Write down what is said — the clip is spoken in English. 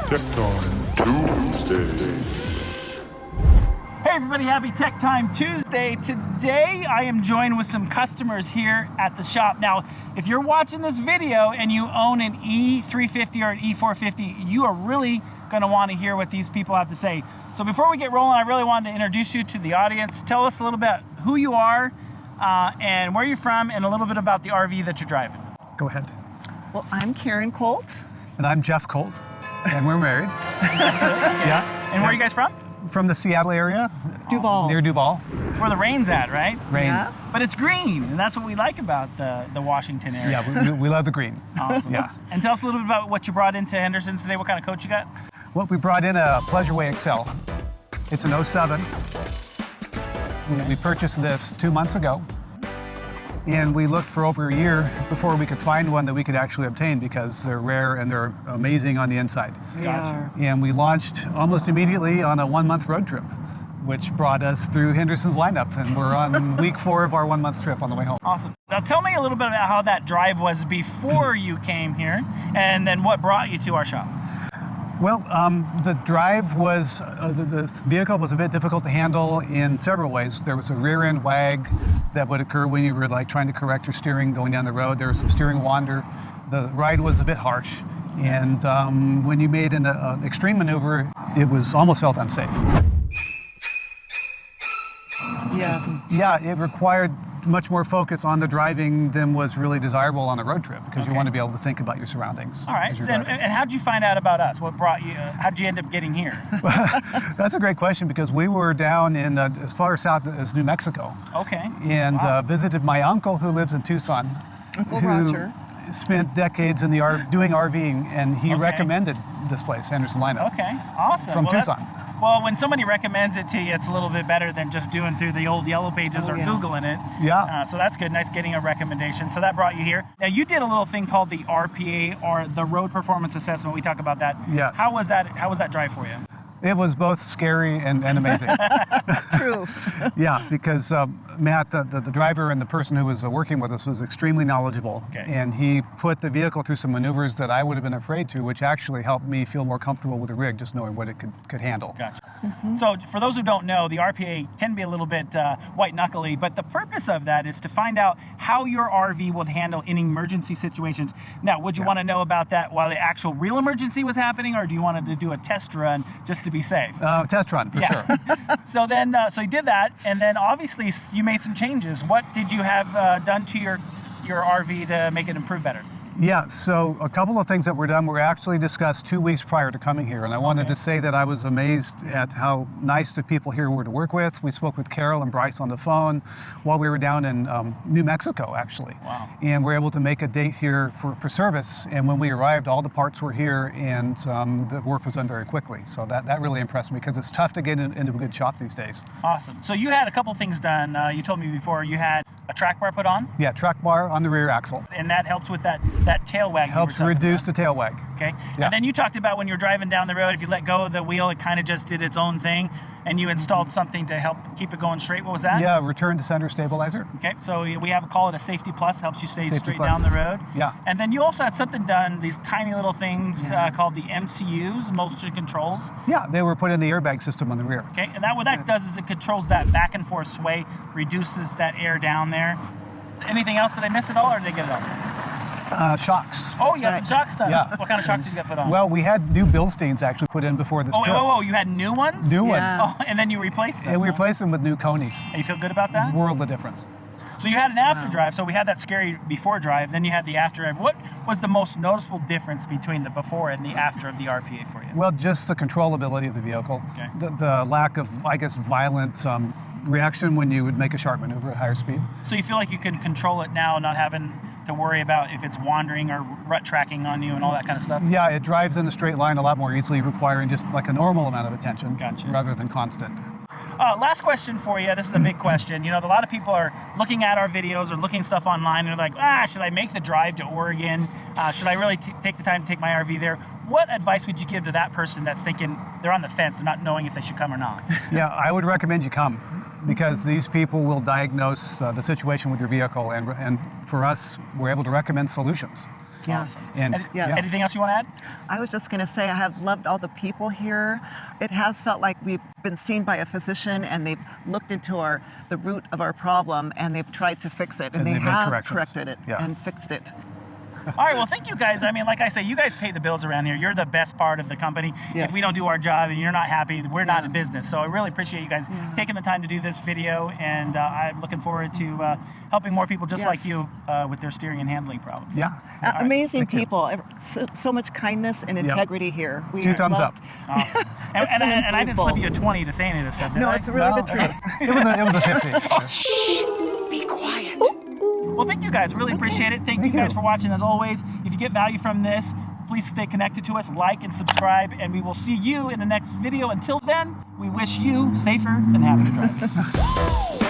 Tech Time Tuesday. Hey everybody, happy Tech Time Tuesday. Today I am joined with some customers here at the shop. Now, if you're watching this video and you own an E-350 or an E-450, you are really going to want to hear what these people have to say. So before we get rolling, I really wanted to introduce you to the audience. Tell us a little bit who you are and where you're from and a little bit about the RV that you're driving. Go ahead. Well, I'm Karen Colt. And I'm Jeff Colt, and we're married. Yeah. And where are you guys from? From the Seattle area. Duval. Near Duval. It's where the rain's at, right? Rain. Yeah. But it's green, and that's what we like about the Washington area. Yeah, we love the green. Awesome. Yeah. Awesome. And tell us a little bit about what you brought into Henderson today. What kind of coach you got? Well, we brought in a Pleasureway Excel. It's an 07. We purchased this 2 months ago. And we looked for over a year before we could find one that we could actually obtain because they're rare and they're amazing on the inside. They are. And we launched almost immediately on a 1 month road trip, which brought us through Henderson's lineup. And we're on week 4 of our 1 month trip on the way home. Awesome. Now tell me a little bit about how that drive was before you came here and then what brought you to our shop. Well, the drive was, the vehicle was a bit difficult to handle in several ways. There was a rear end wag that would occur when you were like trying to correct your steering going down the road. There was some steering wander. The ride was a bit harsh. And when you made an extreme maneuver, it was almost felt unsafe. Yes. Yeah, it required much more focus on the driving than was really desirable on a road trip because you want to be able to think about your surroundings. All right. And how'd you find out about us? What brought you? How'd you end up getting here? That's a great question because we were down in as far south as New Mexico. Okay. And Wow. Visited my uncle who lives in Tucson. Uncle who Roger. Spent decades in doing RVing, and he Okay. recommended this place, Henderson Lineup. Okay. Awesome. From Well, Tucson. Well, when somebody recommends it to you, it's a little bit better than just doing through the old yellow pages Oh, or yeah. Googling it. Yeah. So that's good. Nice getting a recommendation. So that brought you here. Now you did a little thing called the RPA or the Road Performance Assessment. We talk about that. Yes. How was that drive for you? It was both scary and amazing. True. Yeah, because Matt, the driver and the person who was working with us was extremely knowledgeable. Okay. And he put the vehicle through some maneuvers that I would have been afraid to, which actually helped me feel more comfortable with the rig, just knowing what it could handle. Gotcha. So for those who don't know, the RPA can be a little bit white-knuckly, but the purpose of that is to find out how your RV will handle in emergency situations. Now, would you want to know about that while the actual real emergency was happening, or do you want to do a test run just to be safe? Test run, for sure. So then, so you did that, and then obviously you made some changes. What did you have done to your RV to make it improve better? Yeah, so a couple of things that were done were actually discussed 2 weeks prior to coming here. And I wanted to say that I was amazed at how nice the people here were to work with. We spoke with Carol and Bryce on the phone while we were down in New Mexico, actually. Wow. And we're able to make a date here for service. And when we arrived, all the parts were here and the work was done very quickly. So that really impressed me because it's tough to get into a good shop these days. Awesome. So you had a couple things done. You told me before you had a track bar put on, Yeah, track bar on the rear axle. and that helps with that tail wag. Helps reduce the tail wag. Okay. Yeah. And then you talked about when you're driving down the road, if you let go of the wheel, it kind of just did its own thing, and you installed something to help keep it going straight. What was that? Yeah, return to center stabilizer. Okay. So we call it a Safety Plus, helps you stay Safety straight Plus. down the road. Yeah. And then you also had something done, these tiny little things called the MCUs, motion controls. Yeah, they were put in the airbag system on the rear. Okay. And what that does is it controls that back and forth sway, reduces that air down there. Anything else that I missed at all, or did I get it all? Shocks. Oh, you got some shocks done. Yeah. What kind of shocks did you got put on? Well, we had new Bilsteins actually put in before this oh, trip. whoa, you had new ones? New Yeah. ones. Oh, and then you replaced them. And we so- replaced them with new conies. And you feel good about that? World of difference. So you had an after drive. So we had that scary before drive, then you had the after drive. What was the most noticeable difference between the before and the after of the RPA for you? Well, just the controllability of the vehicle. Okay. The lack of, I guess, violent reaction when you would make a sharp maneuver at higher speed. So you feel like you can control it now, not having to worry about if it's wandering or rut tracking on you and all that kind of stuff? Yeah, it drives in a straight line a lot more easily, requiring just like a normal amount of attention Gotcha. rather than constant. Last question for you. This is a big question. You know, a lot of people are looking at our videos or looking stuff online and they're like, should I make the drive to Oregon? Should I really take the time to take my RV there? What advice would you give to that person that's thinking they're on the fence, they're not knowing if they should come or not? Yeah, I would recommend you come because these people will diagnose the situation with your vehicle, and for us, we're able to recommend solutions. Yes. Awesome. And Yes. Anything else you want to add? I was just going to say I have loved all the people here. It has felt like we've been seen by a physician and they've looked into the root of our problem and they've tried to fix it. And they they've made have corrections. corrected it Yeah. and fixed it. All right, well, thank you guys. I mean, like I say, you guys pay the bills around here. You're the best part of the company. Yes. If we don't do our job and you're not happy, we're not in business. So I really appreciate you guys taking the time to do this video, and I'm looking forward to helping more people just like Yes. you with their steering and handling problems. Yeah. Amazing Thank you. people. So much kindness and integrity here. We 2 thumbs up. loved- Awesome. And, It's been and I didn't slip you beautiful. a 20 to say any of this stuff, did No, I? it's really the truth. It was a 50. Be quiet. Well, thank you guys. Really appreciate it. Thank you guys for watching as always. If you get value from this, please stay connected to us, like and subscribe, and we will see you in the next video. Until then, we wish you safer and happy driving.